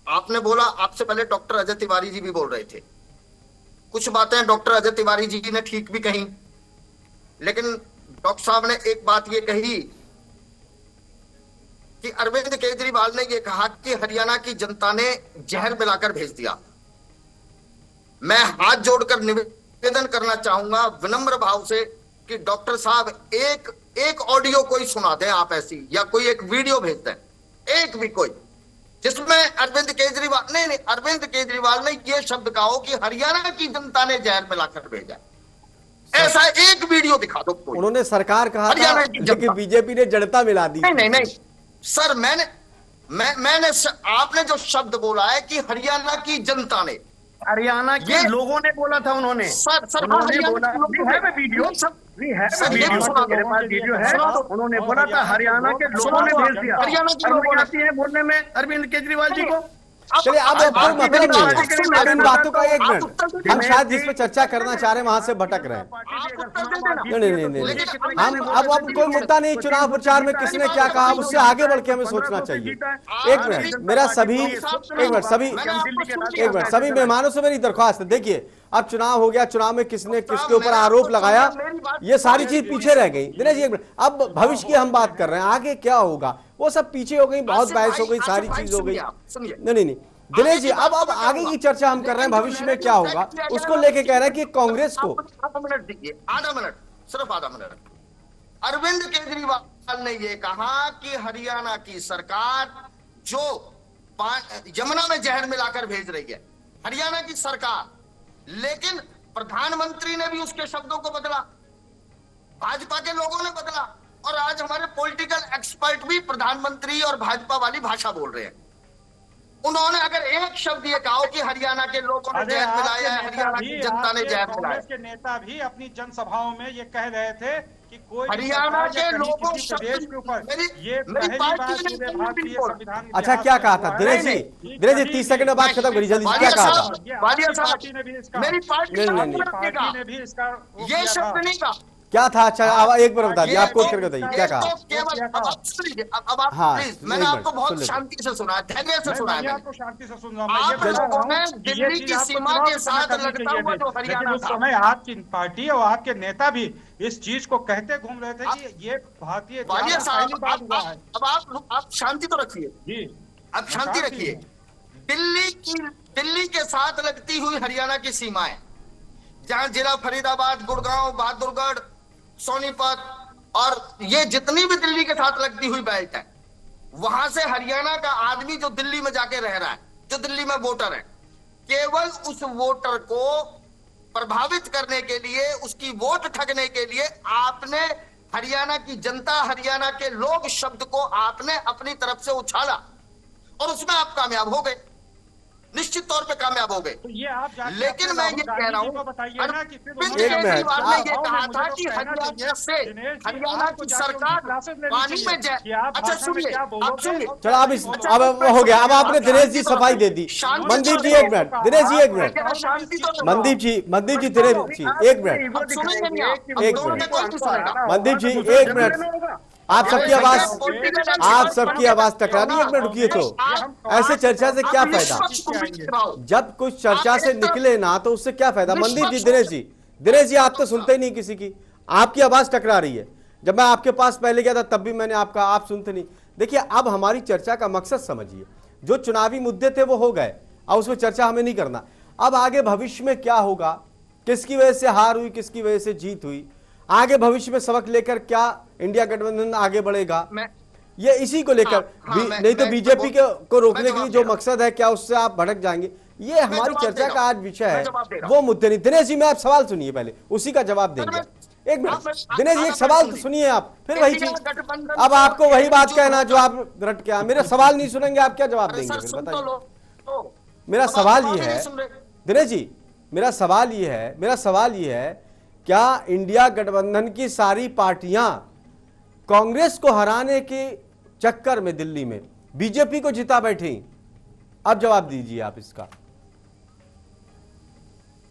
आपने बोला, आपसे पहले डॉक्टर अजय तिवारी जी भी बोल रहे थे। कुछ बातें डॉक्टर अजय तिवारी जी ने ठीक भी कही, लेकिन डॉक्टर साहब ने एक बात ये कही कि अरविंद केजरीवाल ने ये कहा कि हरियाणा की जनता ने जहर मिलाकर भेज दिया। मैं हाथ जोड़कर निवेदन करना चाहूंगा विनम्र भाव से कि डॉक्टर साहब एक ऑडियो कोई सुना दें आप ऐसी, या कोई एक वीडियो भेज दें, एक भी कोई, जिसमें अरविंद केजरीवाल ने ये शब्द कहा हो कि हरियाणा की जनता ने जहर मिलाकर भेजा। ऐसा एक वीडियो दिखा दो कोई। उन्होंने सरकार कहा था, लेकिन बीजेपी ने जड़ता मिला दी। नहीं सर, मैंने आपने जो शब्द बोला है कि हरियाणा की जनता ने, हरियाणा के लोगों ने बोला था, उन्होंने उन्होंने बोला, मेरे पास वीडियो है, उन्होंने बोला था हरियाणा के लोगों ने भेज दिया। आती है बोलने में अरविंद केजरीवाल जी को। चलिए, अब कोई मतलब नहीं है, अब इन बातों का एक मिनट, हम शायद जिस पे चर्चा करना चाह रहे हैं वहां से भटक रहे हैं। नहीं, हम अब कोई मुद्दा नहीं, चुनाव प्रचार में किसने क्या कहा उससे आगे बढ़ के हमें सोचना चाहिए। एक मिनट, मेरा सभी मेहमानों से मेरी दरख्वास्त है, देखिए अब चुनाव हो गया, चुनाव में किसने किसके ऊपर आरोप लगाया, ये सारी चीज पीछे रह गई। दिनेश जी, एक मिनट, अब भविष्य की हम बात कर रहे हैं, आगे क्या होगा वो सब पीछे हो गई, बहुत बहस हो गई, सारी चीज हो गई। नहीं दिनेश जी, अब आगे की चर्चा हम कर रहे हैं, भविष्य में क्या होगा उसको लेके कह रहे हैं कि कांग्रेस को आधा मिनट दीजिए, सिर्फ आधा मिनट। अरविंद केजरीवाल ने यह कहा कि हरियाणा की सरकार जो यमुना में जहर मिलाकर भेज रही है, हरियाणा की सरकार, लेकिन प्रधानमंत्री ने भी उसके शब्दों को बदला, भाजपा के लोगों ने बदला, और आज हमारे पॉलिटिकल एक्सपर्ट भी प्रधानमंत्री और भाजपा वाली भाषा बोल रहे हैं। उन्होंने अगर एक शब्द ये कहा कि हरियाणा के लोगों ने जहर मिलाया है, हरियाणा की जनता ने जहर मिलाया। कांग्रेस के नेता भी अपनी जनसभाओं में ये कह रहे थे कि कोई हरियाणा के लोगों प्रदेश के ऊपर ये पहली बार पूरे भारतीय संविधान। अच्छा, क्या कहा था दिनेश जी? 30 सेकंड में बात खत्म करी, जल्दी, क्या कहा था? पार्टी ने भी इसका, मेरी पार्टी ने भी इसका ये शब्द नहीं कहा, क्या था? अच्छा, अब एक बार बता दिए, आप कोट करके बताइए क्या कहा। अब आप प्लीज, मैंने आपको बहुत शांति से सुना, धैर्य से सुना, आपको शांति से सुन रहा हूं। दिल्ली की सीमा के साथ लगता हुआ जो हरियाणा, उस समय आपकी पार्टी और आपके नेता भी इस चीज को कहते घूम रहे थे कि ये भारतीय अब आप शांति तो रखिए, अब शांति रखिए। दिल्ली के साथ लगती हुई हरियाणा की सीमाएं, जहां जिला फरीदाबाद, गुड़गांव, बहादुरगढ़, सोनीपत और ये जितनी भी दिल्ली के साथ लगती हुई बेल्ट है, वहां से हरियाणा का आदमी जो दिल्ली में जाके रह रहा है, जो दिल्ली में वोटर है, केवल उस वोटर को प्रभावित करने के लिए, उसकी वोट ठगने के लिए आपने हरियाणा की जनता, हरियाणा के लोग शब्द को आपने अपनी तरफ से उछाला और उसमें आप कामयाब हो गए, निश्चित तौर पे कामयाब हो गए। तो ये आप लेकिन मैं ये कह रहा हूँ, अरविंद केजरीवाल ने ये कहा था कि हरियाणा की सरकार पानी में जाए। अच्छा सुनिए, आप सुनिए, चलो अब हो गया, अब आपने दिनेश जी सफाई दे दी। मनदीप जी एक मिनट, दिनेश जी एक मिनट, मनदीप जी दिनेश जी एक मिनट, मनदीप जी एक मिनट, आप सबकी आवाज टकरा रही है। एक मिनट रुकिए, तो ऐसे चर्चा से क्या फायदा? जब कुछ चर्चा से निकले ना तो उससे क्या फायदा? मनदीप जी, दिनेश जी आप तो सुनते ही नहीं किसी की, आपकी आवाज टकरा रही है। जब मैं आपके पास पहले गया था तब भी मैंने आपका, आप सुनते नहीं। देखिए, अब हमारी चर्चा का मकसद समझिए, जो चुनावी मुद्दे थे वो हो गए, अब उसमें चर्चा हमें नहीं करना। अब आगे भविष्य में क्या होगा, किसकी वजह से हार हुई, किसकी वजह से जीत हुई, आगे भविष्य में सबक लेकर क्या इंडिया गठबंधन आगे बढ़ेगा, ये इसी को लेकर नहीं तो बीजेपी को रोकने के लिए जो मकसद है, क्या उससे आप भड़क जाएंगे, ये हमारी चर्चा का आज विषय है, वो मुद्दे नहीं। दिनेश जी, मैं आप सवाल सुनिए, पहले उसी का जवाब देंगे। एक मिनट दिनेश जी, एक सवाल तो सुनिए आप, फिर वही चीज, अब आपको वही बात कहना जो आप रट के, मेरा सवाल नहीं सुनेंगे, आप क्या जवाब देंगे फिर बताइए। मेरा सवाल ये है दिनेश जी, मेरा सवाल ये है, क्या इंडिया गठबंधन की सारी पार्टियां कांग्रेस को हराने के चक्कर में दिल्ली में बीजेपी को जिता बैठी? अब जवाब दीजिए आप इसका।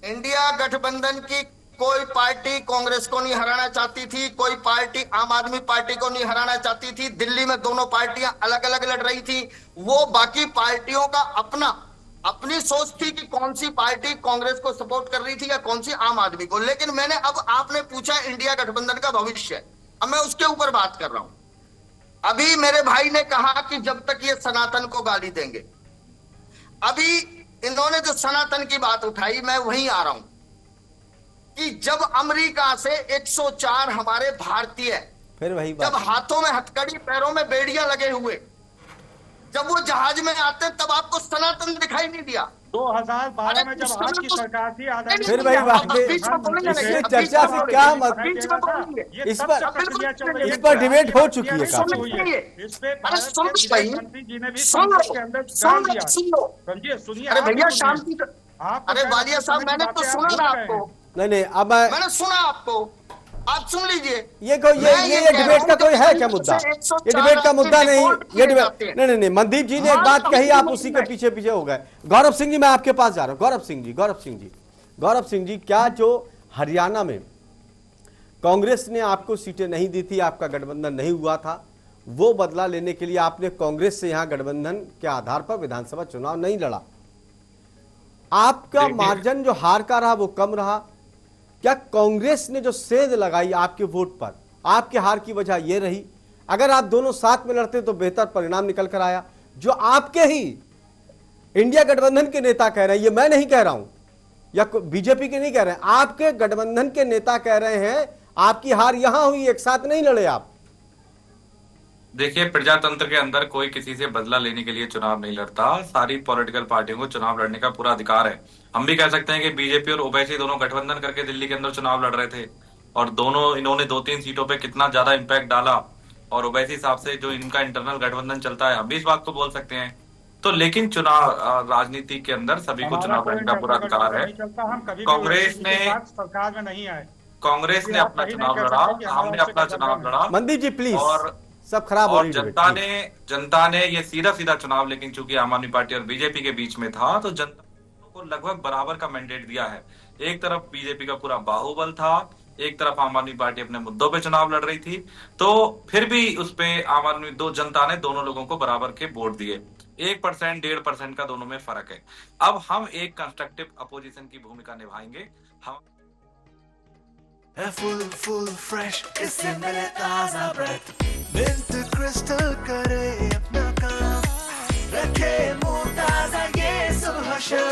इंडिया गठबंधन की कोई पार्टी कांग्रेस को नहीं हराना चाहती थी, कोई पार्टी आम आदमी पार्टी को नहीं हराना चाहती थी। दिल्ली में दोनों पार्टियां अलग अलग लड़ रही थी। वो बाकी पार्टियों का अपनी सोच थी कि कौन सी पार्टी कांग्रेस को सपोर्ट कर रही थी या कौन सी आम आदमी को। लेकिन मैंने, अब आपने पूछा इंडिया गठबंधन का भविष्य, अब मैं उसके ऊपर बात कर रहा हूं। अभी मेरे भाई ने कहा कि जब तक ये सनातन को गाली देंगे, अभी इन्होंने जो सनातन की बात उठाई, मैं वहीं आ रहा हूं कि जब अमेरिका से 104 हमारे भारतीय, फिर वही बात, जब हाथों में हथकड़ी पैरों में बेड़ियां लगे हुए, जब वो जहाज में आते तब आपको सनातन दिखाई नहीं दिया। 2012 में जब आपकी सरकार थी, फिर वही बात, इसमें चर्चा से क्या मत, इस पर डिबेट हो चुकी है काफी। इस पे मंत्री जी ने भी संसद के अंदर डाल दिया। समझिए, सुनिए, अरे भैया शांति, अरे वालिया साहब, मैंने तो सुना ना आपको। नहीं, अब मैंने सुना आपको, आप सुन लीजिए। ये डिबेट का कोई है क्या मुद्दा? ये डिबेट का मुद्दा नहीं, ये डिबेट नहीं। मनदीप जी ने एक बात कही, आप उसी के पीछे पीछे हो गए। गौरव सिंह जी, मैं आपके पास जा रहा हूं। गौरव सिंह जी, क्या जो हरियाणा में कांग्रेस ने आपको सीटें नहीं दी थी, आपका गठबंधन नहीं हुआ था, वो बदला लेने के लिए आपने कांग्रेस से यहां गठबंधन के आधार पर विधानसभा चुनाव नहीं लड़ा, आपका मार्जिन जो हार का रहा वो कम रहा। क्या कांग्रेस ने जो सेंध लगाई आपके वोट पर, आपके हार की वजह यह रही? अगर आप दोनों साथ में लड़ते तो बेहतर परिणाम निकल कर आया। जो आपके ही इंडिया गठबंधन के नेता कह रहे हैं, ये मैं नहीं कह रहा हूं या बीजेपी के नहीं कह रहे हैं, आपके गठबंधन के नेता कह रहे हैं आपकी हार यहां हुई, एक साथ नहीं लड़े आप। देखिए, प्रजातंत्र के अंदर कोई किसी से बदला लेने के लिए चुनाव नहीं लड़ता। सारी पॉलिटिकल पार्टियों को चुनाव लड़ने का पूरा अधिकार है। हम भी कह सकते हैं कि बीजेपी और ओवैसी दोनों गठबंधन करके दिल्ली के अंदर चुनाव लड़ रहे थे और दोनों इन्होंने 2-3 सीटों पे कितना ज्यादा इंपैक्ट डाला, और ओवैसी साहब से जो इनका इंटरनल गठबंधन चलता है, हम भी इस बात को बोल सकते हैं। तो लेकिन चुनाव राजनीति के अंदर सभी को चुनाव लड़ने का पूरा अधिकार है। कांग्रेस ने सरकार में नहीं आए, कांग्रेस ने अपना चुनाव लड़ा, हमने अपना चुनाव लड़ा। मंदिर जी प्लीज, और सब खराब और जनता ने ये सीधा चुनाव, लेकिन चूंकि आम आदमी पार्टी और बीजेपी के बीच में था, तो जनता को लगभग बराबर का मैंडेट दिया है। एक तरफ बीजेपी का पूरा बाहुबल था, एक तरफ आम आदमी पार्टी अपने मुद्दों पे चुनाव लड़ रही थी, तो फिर भी उस पे आम आदमी जनता ने दोनों लोगों को बराबर के वोट दिए। 1%, 1.5% का दोनों में फर्क है। अब हम एक कंस्ट्रक्टिव अपोजिशन की भूमिका निभाएंगे। हम फुल फ्रेश, इससे मिले ताजा ब्रेथ, मिंट क्रिस्टल करे अपना काम, रखे मुंह ताजा ये सुबह शो,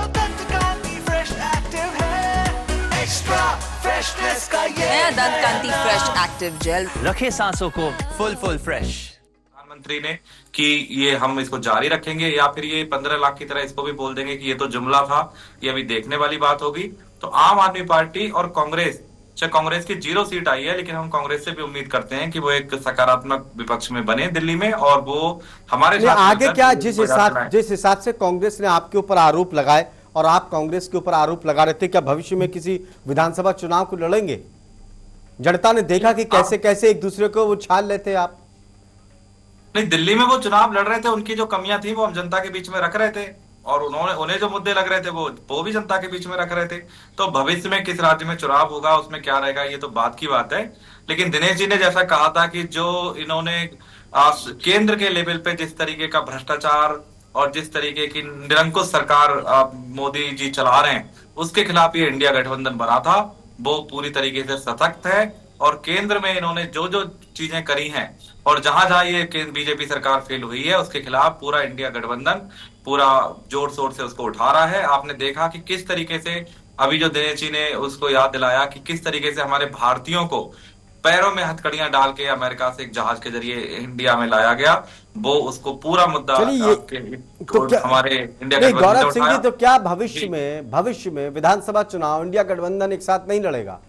दंत कांति फ्रेश एक्टिव है, एक्स्ट्रा फ्रेशनेस का ये नया दंत कांति फ्रेश एक्टिव जेल, रखे सांसों को फुल फ्रेश। प्रधानमंत्री ने कि ये हम इसको जारी रखेंगे, या फिर ये 15 लाख की तरह इसको भी बोल देंगे कि ये तो जुमला था, ये अभी देखने वाली बात होगी। तो आम आदमी पार्टी और कांग्रेस की 0 सीट आई है, लेकिन हम कांग्रेस से भी उम्मीद करते हैं कि वो एक सकारात्मक विपक्ष में बने दिल्ली में, और वो हमारे साथ आगे क्या, जिस हिसाब से कांग्रेस ने आपके ऊपर आरोप लगाए और आप कांग्रेस के ऊपर आरोप लगा रहे थे, क्या भविष्य में किसी विधानसभा चुनाव को लड़ेंगे? जनता ने देखा कि कैसे कैसे एक दूसरे को वो छाल लेते आप। नहीं, दिल्ली में वो चुनाव लड़ रहे थे, उनकी जो कमियां थी वो हम जनता के बीच में रख रहे थे, और उन्हें जो मुद्दे लग रहे थे वो भी जनता के बीच में रख रहे थे। तो भविष्य में किस राज्य में चुनाव होगा, उसमें क्या रहेगा, ये तो बात की बात है। लेकिन दिनेश जी ने जैसा कहा था कि जो इन्होंने केंद्र के लेवल पे जिस तरीके का भ्रष्टाचार और जिस तरीके की निरंकुश सरकार मोदी जी चला रहे हैं, उसके खिलाफ ये इंडिया गठबंधन बना था। वो पूरी तरीके से सशक्त है और केंद्र में इन्होंने जो जो चीजें करी हैं और जहां जहां ये बीजेपी सरकार फेल हुई है उसके खिलाफ पूरा इंडिया गठबंधन पूरा जोर शोर से उसको उठा रहा है। आपने देखा कि किस तरीके से अभी जो दिनेश जी ने उसको याद दिलाया कि किस तरीके से हमारे भारतीयों को पैरों में हथकड़ियां डाल के अमेरिका से एक जहाज के जरिए इंडिया में लाया गया, वो उसको पूरा मुद्दा तो क्या हमारे इंडिया नहीं, गठबंधन गौरव ने सिंह जी, उठाया। तो क्या भविष्य में विधानसभा चुनाव इंडिया गठबंधन एक साथ नहीं लड़ेगा?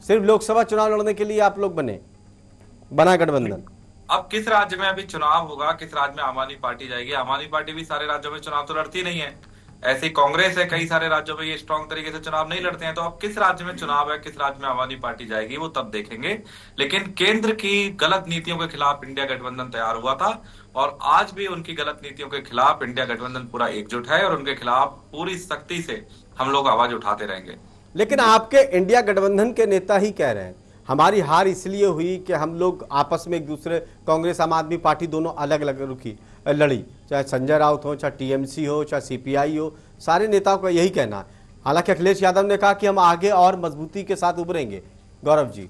सिर्फ लोकसभा चुनाव लड़ने के लिए आप लोग बना गठबंधन? अब किस राज्य में अभी चुनाव होगा, किस राज्य में आम आदमी पार्टी जाएगी? आम आदमी पार्टी भी सारे राज्यों में चुनाव तो लड़ती नहीं है, ऐसी कांग्रेस है कई सारे राज्यों में ये स्ट्रांग तरीके से चुनाव नहीं लड़ते हैं। तो अब किस राज्य में चुनाव है, किस राज्य में आम आदमी पार्टी जाएगी, वो तब देखेंगे। लेकिन केंद्र की गलत नीतियों के खिलाफ इंडिया गठबंधन तैयार हुआ था और आज भी उनकी गलत नीतियों के खिलाफ इंडिया गठबंधन पूरा एकजुट है और उनके खिलाफ पूरी सख्ती से हम लोग आवाज उठाते रहेंगे। लेकिन आपके इंडिया गठबंधन के नेता ही कह रहे हैं हमारी हार इसलिए हुई कि हम लोग आपस में एक दूसरे, कांग्रेस आम आदमी पार्टी दोनों अलग अलग लड़ी, चाहे संजय राउत हो, चाहे टीएमसी हो, चाहे सीपीआई हो, सारे नेताओं का यही कहना है। हालांकि अखिलेश यादव ने कहा कि हम आगे और मजबूती के साथ उभरेंगे। गौरव जी,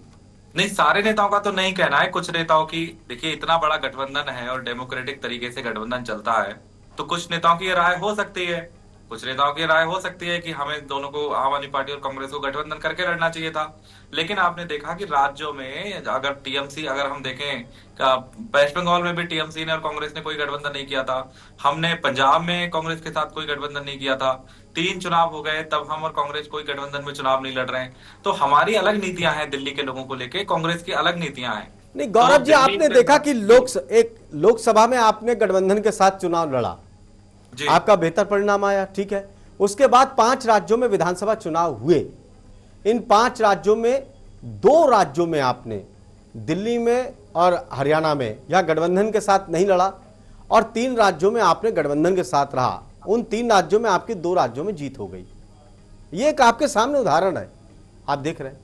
नहीं, सारे नेताओं का तो नहीं कहना है, कुछ नेताओं की। देखिए, इतना बड़ा गठबंधन है और डेमोक्रेटिक तरीके से गठबंधन चलता है, तो कुछ नेताओं की राय हो सकती है, कुछ नेताओं की राय हो सकती है कि हमें दोनों को, आम आदमी पार्टी और कांग्रेस को गठबंधन करके लड़ना चाहिए था। लेकिन आपने देखा कि राज्यों में अगर टीएमसी, अगर हम देखें वेस्ट बंगाल में भी टीएमसी ने और कांग्रेस ने कोई गठबंधन नहीं किया था, हमने पंजाब में कांग्रेस के साथ कोई गठबंधन नहीं किया था, 3 चुनाव हो गए तब हम और कांग्रेस कोई गठबंधन में चुनाव नहीं लड़ रहे हैं। तो हमारी अलग नीतियां हैं दिल्ली के लोगों को लेके, कांग्रेस की अलग नीतियां हैं। नहीं गौरव जी, आपने देखा कि लोकसभा में आपने गठबंधन के साथ चुनाव लड़ा, आपका बेहतर परिणाम आया, ठीक है। उसके बाद 5 राज्यों में विधानसभा चुनाव हुए, इन 5 राज्यों में 2 राज्यों में आपने, दिल्ली में और हरियाणा में, यह गठबंधन के साथ नहीं लड़ा, और 3 राज्यों में आपने गठबंधन के साथ रहा। उन 3 राज्यों में आपकी 2 राज्यों में जीत हो गई। ये एक आपके सामने उदाहरण है, आप देख रहे हैं।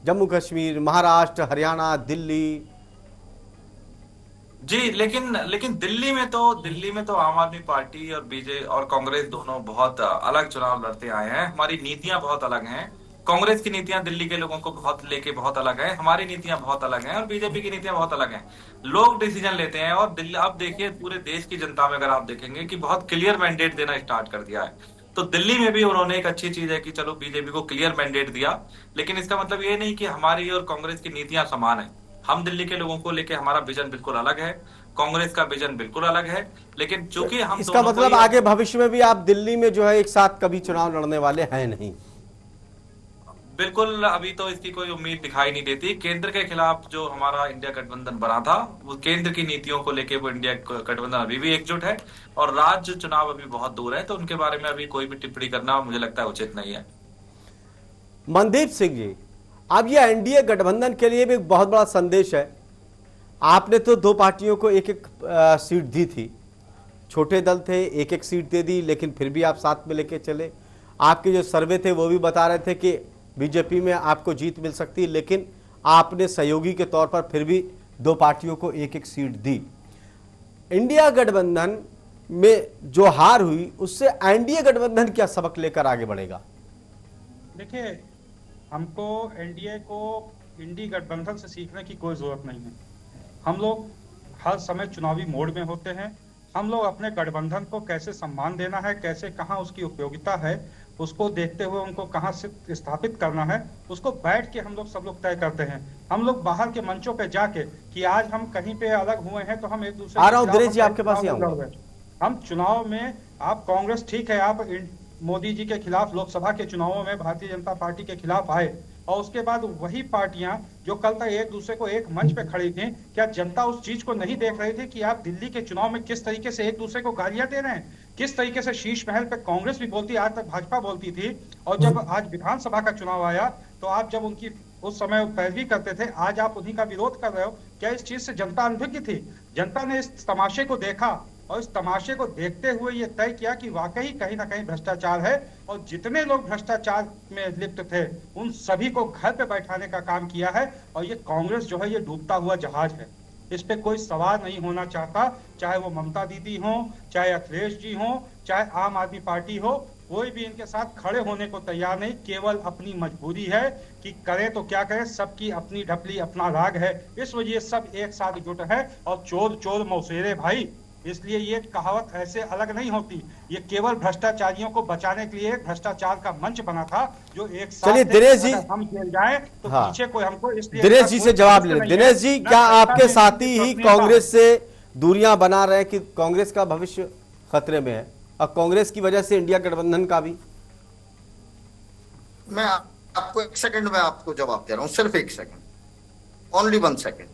जम्मू कश्मीर, महाराष्ट्र, हरियाणा, दिल्ली। जी, लेकिन दिल्ली में तो आम आदमी पार्टी और बीजेपी और कांग्रेस दोनों बहुत अलग चुनाव लड़ते आए हैं। हमारी नीतियां बहुत अलग हैं। कांग्रेस की नीतियां दिल्ली के लोगों को बहुत अलग है, हमारी नीतियां बहुत अलग हैं और बीजेपी की नीतियां बहुत अलग हैं। लोग डिसीजन लेते हैं और दिल्ली, अब देखिए पूरे देश की जनता में अगर आप देखेंगे कि बहुत क्लियर मैंडेट देना स्टार्ट कर दिया है। तो दिल्ली में भी उन्होंने, एक अच्छी चीज है कि चलो बीजेपी को क्लियर मैंडेट दिया, लेकिन इसका मतलब ये नहीं कि हमारी और कांग्रेस की नीतियां समान है। हम दिल्ली के लोगों को लेके हमारा विजन बिल्कुल अलग है, कांग्रेस का विजन बिल्कुल अलग है। लेकिन चूंकि हम, इसका मतलब आगे भविष्य में भी आप दिल्ली में जो है एक साथ कभी चुनाव लड़ने वाले हैं नहीं? बिल्कुल, अभी तो इसकी कोई उम्मीद दिखाई नहीं देती। केंद्र के खिलाफ जो हमारा इंडिया गठबंधन बना था, वो केंद्र की नीतियों को लेके वो इंडिया गठबंधन अभी भी एकजुट है और राज्य चुनाव अभी बहुत दूर है, तो उनके बारे में अभी कोई भी टिप्पणी करना मुझे लगता है उचित नहीं है। मनदीप सिंह जी, अब ये एनडीए गठबंधन के लिए भी एक बहुत बड़ा संदेश है। आपने तो 2 पार्टियों को एक एक सीट दी थी, छोटे दल थे, एक एक सीट दे दी, लेकिन फिर भी आप साथ में लेके चले। आपके जो सर्वे थे वो भी बता रहे थे कि बीजेपी में आपको जीत मिल सकती है, लेकिन आपने सहयोगी के तौर पर फिर भी 2 पार्टियों को एक एक सीट दी। इंडिया गठबंधन में जो हार हुई, उससे एनडीए गठबंधन क्या सबक लेकर आगे बढ़ेगा? देखिए, हमको एनडीए को इंडी गठबंधन से सीखने की कोई जरूरत नहीं है। हम लोग हर समय चुनावी मोड में होते हैं। हम लोग अपने गठबंधन को कैसे सम्मान देना है, कैसे कहाँ उसकी उपयोगिता है, उसको देखते हुए उनको कहाँ से स्थापित करना है, उसको बैठ के हम लोग सब लोग तय करते हैं। हम लोग बाहर के मंचों पे जाके कि आज हम कहीं पे अलग हुए हैं तो हम एक दूसरे आपके पास ही आऊंगा। हम चुनाव में, आप कांग्रेस ठीक है, आप मोदी जी के खिलाफ लोकसभा के चुनावों में भारतीय जनता पार्टी के खिलाफ आए और उसके बाद वही पार्टियां जो कल तक एक दूसरे को एक मंच पे खड़ी थी, क्या जनता उस चीज को नहीं देख रही थी कि आप दिल्ली के चुनाव में किस तरीके से एक दूसरे को गालियां दे रहे हैं, किस तरीके से शीश महल पे कांग्रेस भी बोलती, आज तक भाजपा बोलती थी, और जब आज विधानसभा का चुनाव आया तो आप जब उनकी उस समय पैरवी करते थे, आज आप उन्हीं का विरोध कर रहे हो। क्या इस चीज से जनता अनभिज्ञ थी? जनता ने इस तमाशे को देखा और इस तमाशे को देखते हुए ये तय किया कि वाकई कहीं ना कहीं भ्रष्टाचार है, और जितने लोग भ्रष्टाचार में लिप्त थे उन सभी को घर पे बैठाने का काम किया है। और ये कांग्रेस जो है ये डूबता हुआ जहाज है, इस पे कोई सवाल नहीं होना चाहता, चाहे वो ममता दीदी हो, चाहे अखिलेश जी हो, चाहे आम आदमी पार्टी हो, कोई भी इनके साथ खड़े होने को तैयार नहीं, केवल अपनी मजबूरी है कि करे तो क्या करे, सबकी अपनी ढपली अपना राग है, इस वजह सब एक साथ जुट है। और चोर चोर मौसेरे भाई, इसलिए ये कहावत ऐसे अलग नहीं होती, ये केवल भ्रष्टाचारियों को बचाने के लिए एक भ्रष्टाचार का मंच बना था जो एक साथ। चलिए दिनेश जी, हम जेल जाए तो हाँ, पीछे कोई हमको इसलिए दिनेश जी से जवाब ले। दिनेश जी, क्या आपके साथी ही कांग्रेस से दूरियां बना रहे हैं कि कांग्रेस का भविष्य खतरे में है और कांग्रेस की वजह से इंडिया गठबंधन का भी? मैं आपको एक सेकंड में आपको जवाब दे रहा हूं, सिर्फ एक सेकंड, ओनली 1 सेकंड।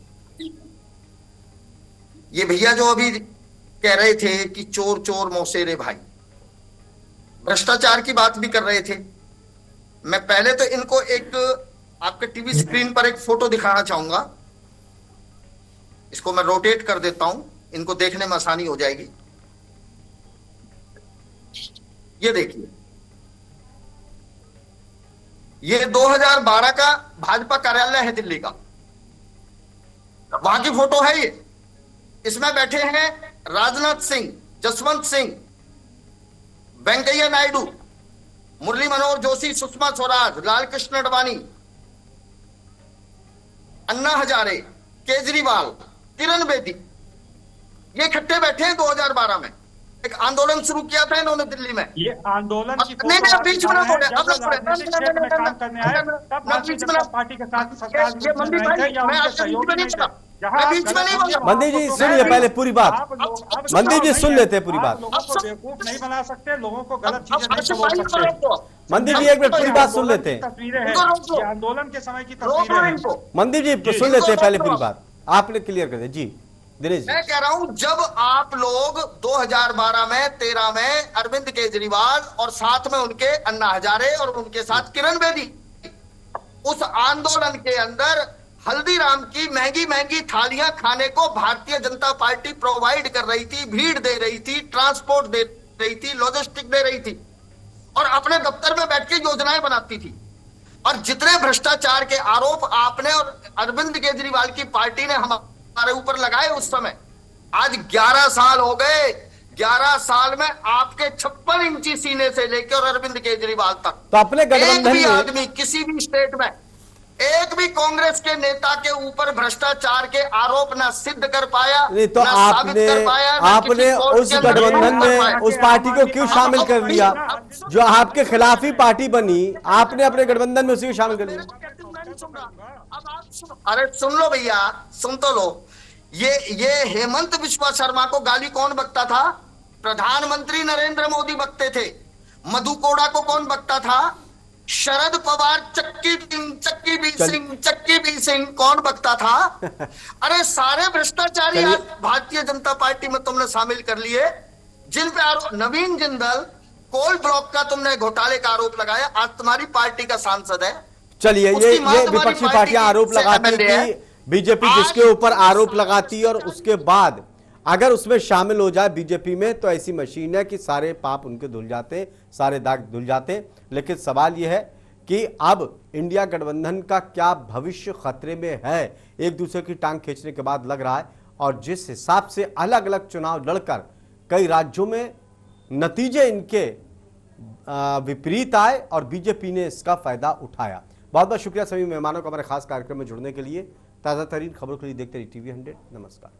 ये भैया जो अभी कह रहे थे कि चोर चोर मौसेरे भाई, भ्रष्टाचार की बात भी कर रहे थे। मैं पहले तो इनको एक आपके टीवी स्क्रीन पर एक फोटो दिखाना चाहूंगा, इसको मैं रोटेट कर देता हूं, इनको देखने में आसानी हो जाएगी। ये देखिए, ये 2012 का भाजपा कार्यालय है दिल्ली का, वहां की फोटो है ये। इसमें बैठे हैं राजनाथ सिंह, जसवंत सिंह, वेंकैया नायडू, मुरली मनोहर जोशी, सुषमा स्वराज, लालकृष्ण आडवाणी, अन्ना हजारे, केजरीवाल, किरण बेदी, ये इकट्ठे बैठे हैं 2012 में। एक आंदोलन शुरू किया था इन्होंने दिल्ली में। ये आंदोलन की नहीं नहीं, बीच में ना बोले, अब ना बोले, पार्टी के साथ सरकार मंदिर जी सुनिए पहले पूरी बात, मंदिर जी सुन लेते हैं पूरी बात। लोगों को बेवकूफ नहीं बना सकते, लोगों को गलत चीजें नहीं बोल सकते। मंदिर जी एक मिनट पूरी बात सुन लेते हैं। तस्वीरें हैं, ये आंदोलन के समय की तस्वीरें हैं। मंदिर जी सुन लेते हैं पहले पूरी बात, आपने क्लियर कर दिया। जी दिनेश जी, मैं कह रहा हूं, जब आप लोग 2012 में 13 में अरविंद केजरीवाल और साथ में उनके अन्ना हजारे और उनके साथ किरण बेदी, उस आंदोलन के अंदर हल्दीराम की महंगी महंगी थालियां खाने को भारतीय जनता पार्टी प्रोवाइड कर रही थी, भीड़ दे रही थी, ट्रांसपोर्ट दे रही थी, लॉजिस्टिक दे रही थी और अपने दफ्तर में बैठ के योजनाएं बनाती थी। और जितने भ्रष्टाचार के आरोप आपने और अरविंद केजरीवाल की पार्टी ने हमारे ऊपर लगाए उस समय, आज 11 साल हो गए, 11 साल में आपके 56 इंची सीने से लेकर और अरविंद केजरीवाल तक तो अपने गठबंधन में आदमी किसी भी स्टेट में एक भी कांग्रेस के नेता के ऊपर भ्रष्टाचार के आरोप ना सिद्ध कर पाया, नहीं तो ना साबित कर पाया, ना आपने किसी कोर्ट उस के अंदर गठबंधन पेश कर पाया। में उस पार्टी को क्यों शामिल कर लिया? जो आपके खिलाफ ही पार्टी बनी, आपने अपने गठबंधन में उसी को शामिल कर लिया। अरे सुन लो भैया, सुन तो लो। ये हेमंत बिस्वा शर्मा को गाली कौन बकता था? प्रधानमंत्री नरेंद्र मोदी बकते थे। मधु कोड़ा को कौन बकता था? शरद पवार, चक्की बी सिंह कौन बकता था? अरे सारे भ्रष्टाचारी आज भारतीय जनता पार्टी में तुमने शामिल कर लिए, जिन पे आरोप, नवीन जिंदल कोल ब्लॉक का तुमने घोटाले का आरोप लगाया, आज तुम्हारी पार्टी का सांसद है। चलिए ये विपक्षी पार्टियां आरोप लगाती कि बीजेपी जिसके ऊपर आरोप लगाती और उसके बाद अगर उसमें शामिल हो जाए बीजेपी में तो ऐसी मशीन है कि सारे पाप उनके धुल जाते, सारे दाग धुल जाते। लेकिन सवाल यह है कि अब इंडिया गठबंधन का क्या भविष्य खतरे में है, एक दूसरे की टांग खींचने के बाद लग रहा है। और जिस हिसाब से अलग अलग चुनाव लड़कर कई राज्यों में नतीजे इनके विपरीत आए और बीजेपी ने इसका फायदा उठाया। बहुत बहुत शुक्रिया सभी मेहमानों को हमारे खास कार्यक्रम में जुड़ने के लिए। ताज़ा तरीन खबरों के लिए देखते रहिए TV 100। नमस्कार।